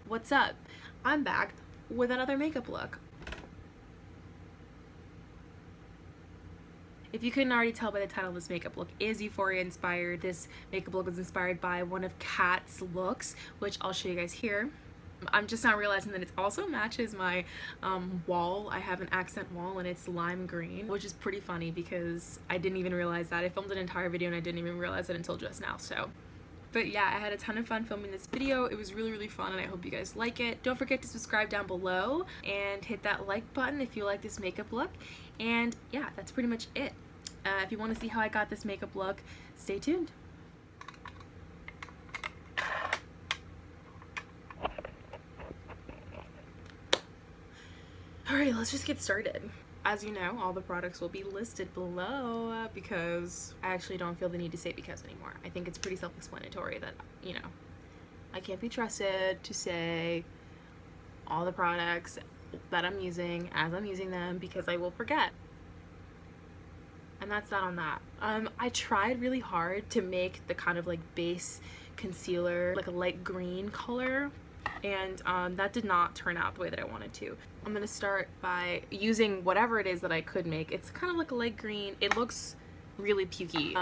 What's up? I'm back with another makeup look. If you couldn't already tell by the title, this makeup look is Euphoria inspired. This makeup look was inspired by one of Kat's looks, which I'll show you guys here. I'm just now realizing that it also matches my wall. I have an accent wall and it's lime green, which is pretty funny because I didn't even realize that. I filmed an entire video and I didn't even realize it until just now, so. But yeah, I had a ton of fun filming this video. It was really fun and I hope you guys like it. Don't forget to subscribe down below and hit that like button if you like this makeup look. And yeah, that's pretty much it. If you want to see how I got this makeup look, stay tuned. Alright, let's just get started. As you know, all the products will be listed below because I actually don't feel the need to say because anymore. I think it's pretty self-explanatory that, you know, I can't be trusted to say all the products that I'm using as I'm using them because I will forget. And that's that on that. I tried really hard to make the kind of like base concealer like a light green color, and that did not turn out the way that I wanted to. I'm gonna start by using whatever it is that I could make. It's kind of like a light green. It looks really pukey.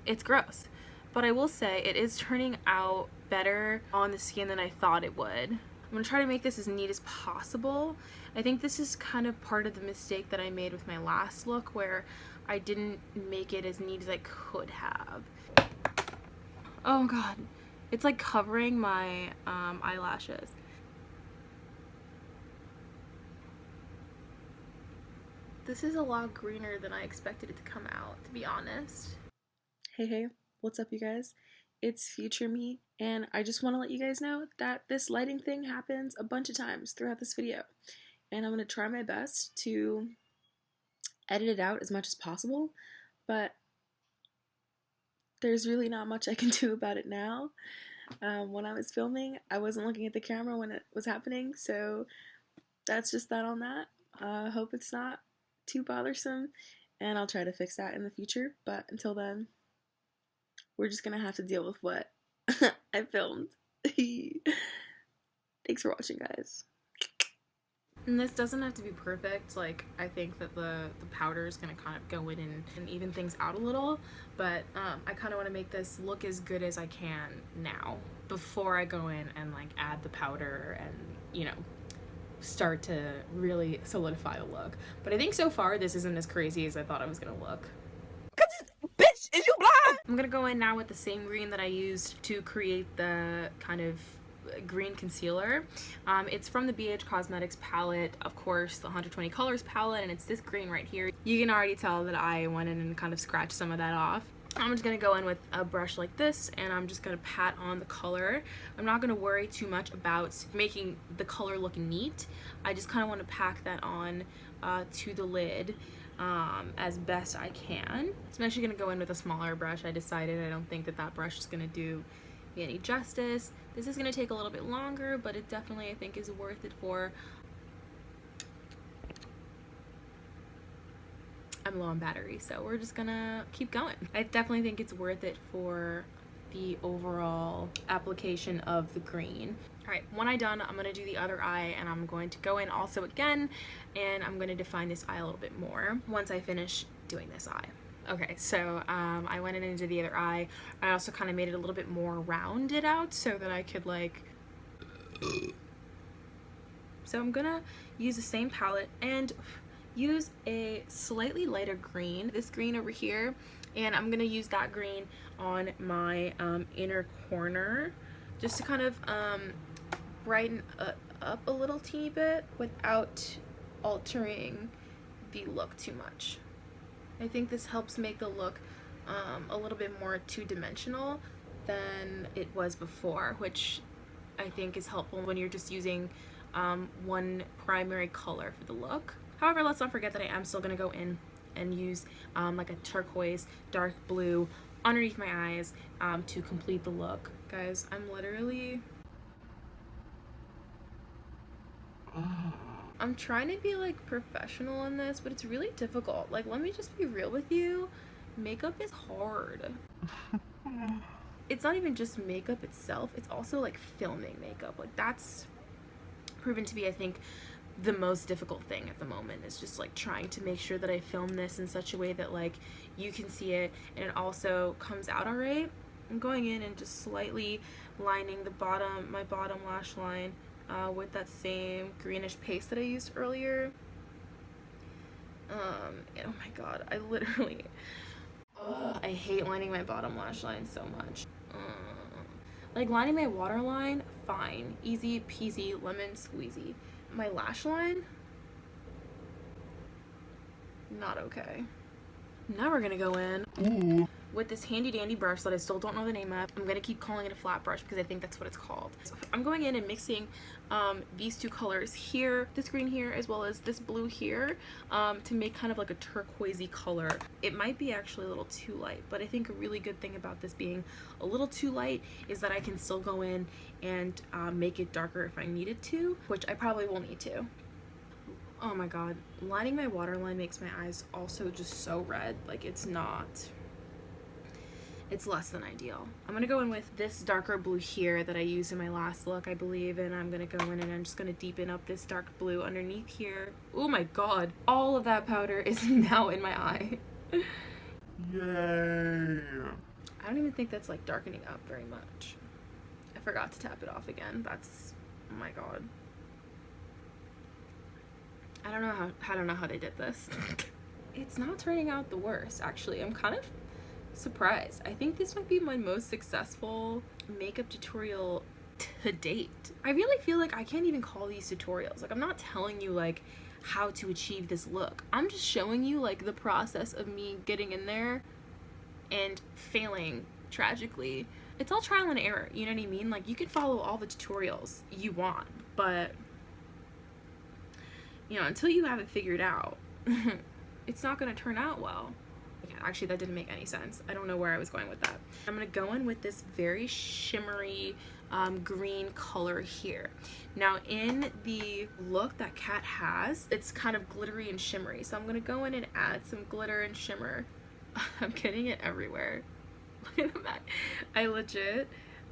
It's gross, but I will say it is turning out better on the skin than I thought it would. I'm gonna try to make this as neat as possible. I think this is kind of part of the mistake that I made with my last look where I didn't make it as neat as I could have. Oh god, it's like covering my eyelashes. This is a lot greener than I expected it to come out, to be honest. Hey, what's up you guys? It's future me, and I just want to let you guys know that this lighting thing happens a bunch of times throughout this video, and I'm going to try my best to edit it out as much as possible, but there's really not much I can do about it now. When I was filming, I wasn't looking at the camera when it was happening, so that's just that on that. Hope it's not too bothersome, and I'll try to fix that in the future, but until then, we're just gonna have to deal with what I filmed. Thanks for watching, guys. And this doesn't have to be perfect. Like, I think that the powder is gonna kind of go in and even things out a little, but I kind of want to make this look as good as I can now before I go in and like add the powder and, you know, start to really solidify the look. But I think so far this isn't as crazy as I thought it was gonna look. Bitch, is you blind? I'm gonna go in now with the same green that I used to create the kind of green concealer. It's from the BH Cosmetics palette, of course, the 120 colors palette, and it's this green right here. You can already tell that I went in and kind of scratched some of that off. I'm just gonna go in with a brush like this and I'm just gonna pat on the color. I'm not gonna worry too much about making the color look neat. I just kind of want to pack that on to the lid as best I can. So I'm actually gonna go in with a smaller brush. I decided I don't think that that brush is gonna do me any justice. This is gonna take a little bit longer, but it definitely I think is worth it for. I'm low on battery, so we're just gonna keep going. I definitely think it's worth it for the overall application of the green. Alright, when I'm done, I'm gonna do the other eye and I'm going to go in also again and I'm gonna define this eye a little bit more once I finish doing this eye. Okay, so I went in and did the other eye. I also kind of made it a little bit more rounded out so that I could like... So I'm gonna use the same palette and use a slightly lighter green, this green over here, and I'm gonna use that green on my inner corner just to kind of brighten up a little teeny bit without altering the look too much. I think this helps make the look a little bit more two-dimensional than it was before, which I think is helpful when you're just using one primary color for the look. However, let's not forget that I am still going to go in and use like a turquoise, dark blue underneath my eyes to complete the look. Guys, I'm literally... I'm trying to be like professional in this, but it's really difficult. Like, let me just be real with you. Makeup is hard. it's not even just makeup itself, it's also like filming makeup. Like that's proven to be, I think, the most difficult thing at the moment, is just like trying to make sure that I film this in such a way that like you can see it and it also comes out alright. I'm going in and just slightly lining the bottom, my bottom lash line with that same greenish paste that I used earlier. Oh my god, I literally I hate lining my bottom lash line so much. Like lining my waterline, fine, easy peasy lemon squeezy. My lash line, not okay. Now we're gonna go in with this handy dandy brush that I still don't know the name of. I'm gonna keep calling it a flat brush because I think that's what it's called. So I'm going in and mixing these two colors here, this green here as well as this blue here, to make kind of like a turquoisey color. It might be actually a little too light, but I think a really good thing about this being a little too light is that I can still go in and make it darker if I needed to, which I probably will need to. Oh my god, lining my waterline makes my eyes also just so red. Like it's less than ideal. I'm gonna go in with this darker blue here that I used in my last look, I believe, and I'm gonna go in and I'm just gonna deepen up this dark blue underneath here. Oh my god, all of that powder is now in my eye. Yay! I don't even think that's like darkening up very much. I forgot to tap it off again. That's, oh my god. I don't know how they did this. It's not turning out the worst, actually. I'm kind of surprised. I think this might be my most successful makeup tutorial to date. I really feel like I can't even call these tutorials. Like I'm not telling you like how to achieve this look. I'm just showing you like the process of me getting in there and failing tragically. It's all trial and error, you know what I mean? Like you can follow all the tutorials you want, but you know, until you have it figured out, it's not gonna turn out well. Okay, actually, that didn't make any sense. I don't know where I was going with that. I'm gonna go in with this very shimmery green color here. Now, in the look that Kat has, it's kind of glittery and shimmery. So I'm gonna go in and add some glitter and shimmer. I'm getting it everywhere. Look at that.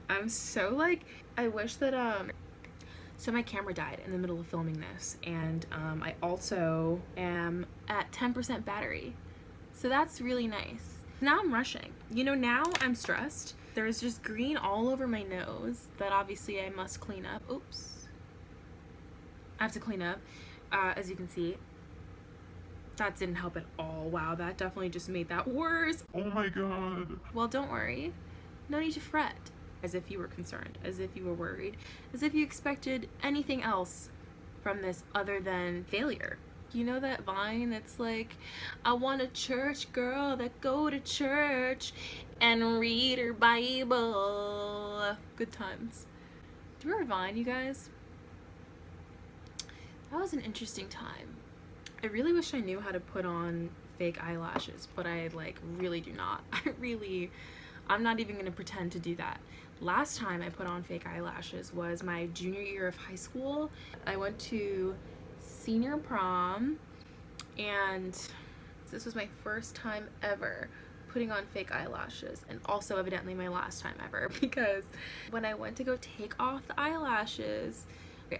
I'm so like, I wish that, so my camera died in the middle of filming this, and I also am at 10% battery. So that's really nice. Now I'm rushing. You know, now I'm stressed. There's just green all over my nose that obviously I must clean up. Oops. I have to clean up. As you can see, that didn't help at all. Wow, that definitely just made that worse. Oh my god. Well, don't worry. No need to fret. As if you were concerned, as if you were worried, as if you expected anything else from this other than failure. You know that Vine that's like, I want a church girl that go to church and read her Bible. Good times. Do you remember Vine, you guys? That was an interesting time. I really wish I knew how to put on fake eyelashes, but I like really do not. I'm not even gonna pretend to do that. Last time I put on fake eyelashes was my junior year of high school. I went to senior prom, and this was my first time ever putting on fake eyelashes, and also evidently my last time ever, because when I went to go take off the eyelashes,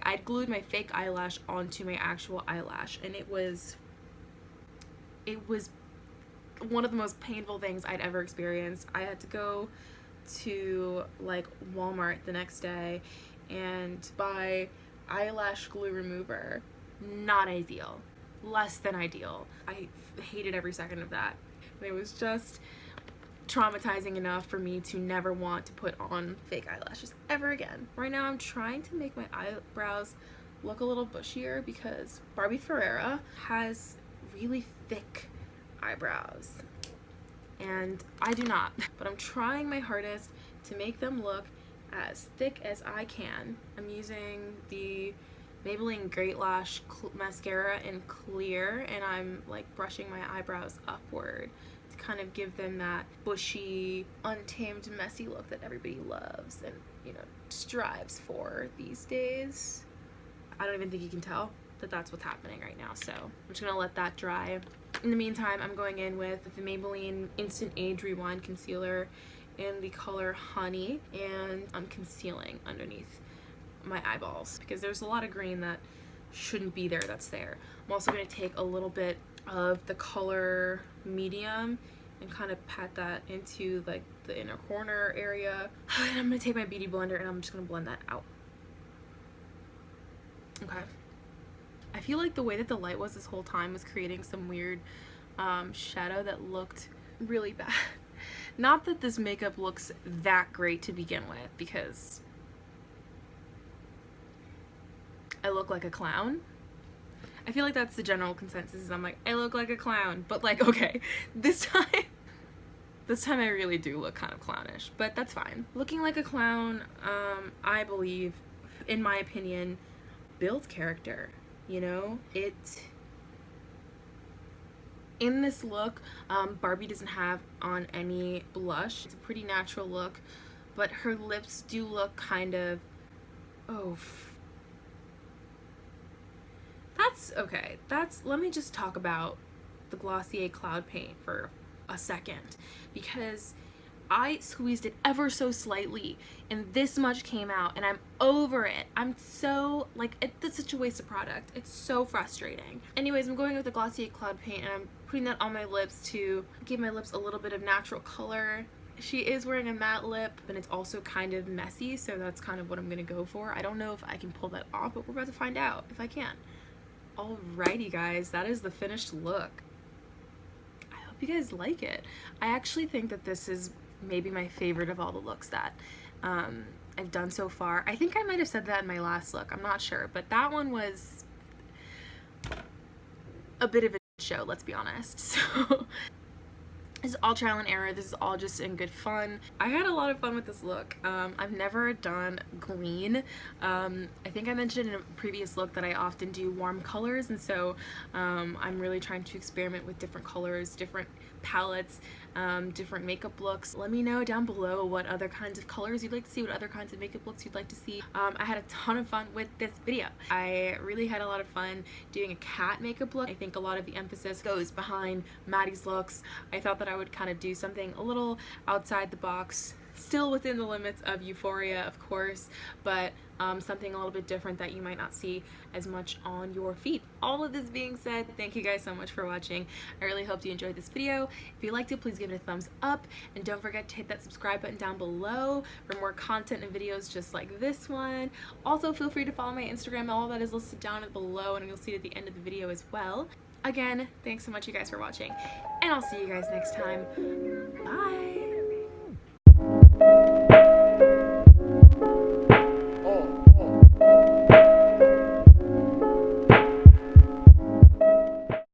I'd glued my fake eyelash onto my actual eyelash, and it was one of the most painful things I'd ever experienced. I had to go to like Walmart the next day and buy eyelash glue remover. Not ideal. Less than ideal. I hated every second of that. And it was just traumatizing enough for me to never want to put on fake eyelashes ever again. Right now I'm trying to make my eyebrows look a little bushier because Barbie Ferreira has really thick eyebrows and I do not, but I'm trying my hardest to make them look as thick as I can. I'm using the Maybelline Great Lash mascara in clear, and I'm like brushing my eyebrows upward to kind of give them that bushy, untamed, messy look that everybody loves and, you know, strives for these days. I don't even think you can tell that that's what's happening right now, so I'm just gonna let that dry. In the meantime, I'm going in with the Maybelline Instant Age Rewind Concealer in the color Honey, and I'm concealing underneath my eyeballs because there's a lot of green that shouldn't be there that's there. I'm also going to take a little bit of the color Medium and kind of pat that into like the inner corner area. And I'm going to take my beauty blender and I'm just going to blend that out. Okay. I feel like the way that the light was this whole time was creating some weird shadow that looked really bad. Not that this makeup looks that great to begin with, because I look like a clown. I feel like that's the general consensus, is I'm like, I look like a clown, but like, okay, this time I really do look kind of clownish, but that's fine. Looking like a clown, I believe, in my opinion, builds character, you know? In this look, Barbie doesn't have on any blush. It's a pretty natural look, but her lips do look kind of, that's okay. Let me just talk about the Glossier Cloud Paint for a second, because I squeezed it ever so slightly and this much came out and I'm over it. I'm so, like, it's such a waste of product. It's so frustrating. Anyways, I'm going with the Glossier Cloud Paint and I'm putting that on my lips to give my lips a little bit of natural color. She is wearing a matte lip and it's also kind of messy, so that's kind of what I'm gonna go for. I don't know if I can pull that off, but we're about to find out if I can. Alrighty guys, that is the finished look. I hope you guys like it. I actually think that this is maybe my favorite of all the looks that I've done so far. I think I might have said that in my last look, I'm not sure, but that one was a bit of a show, let's be honest. So this is all trial and error. This is all just in good fun. I had a lot of fun with this look. I've never done green. I think I mentioned in a previous look that I often do warm colors, and so I'm really trying to experiment with different colors, different palettes, different makeup looks. Let me know down below what other kinds of colors you'd like to see, what other kinds of makeup looks you'd like to see. I had a ton of fun with this video. I really had a lot of fun doing a cat makeup look. I think a lot of the emphasis goes behind Maddie's looks. I thought that I would kind of do something a little outside the box, still within the limits of Euphoria, of course, but something a little bit different that you might not see as much on your feed. All of this being said, thank you guys so much for watching. I really hope you enjoyed this video. If you liked it, please give it a thumbs up, and don't forget to hit that subscribe button down below for more content and videos just like this one. Also, feel free to follow my Instagram. All that is listed down below, and you'll see it at the end of the video as well. Again, thanks so much you guys for watching, and I'll see you guys next time. Bye!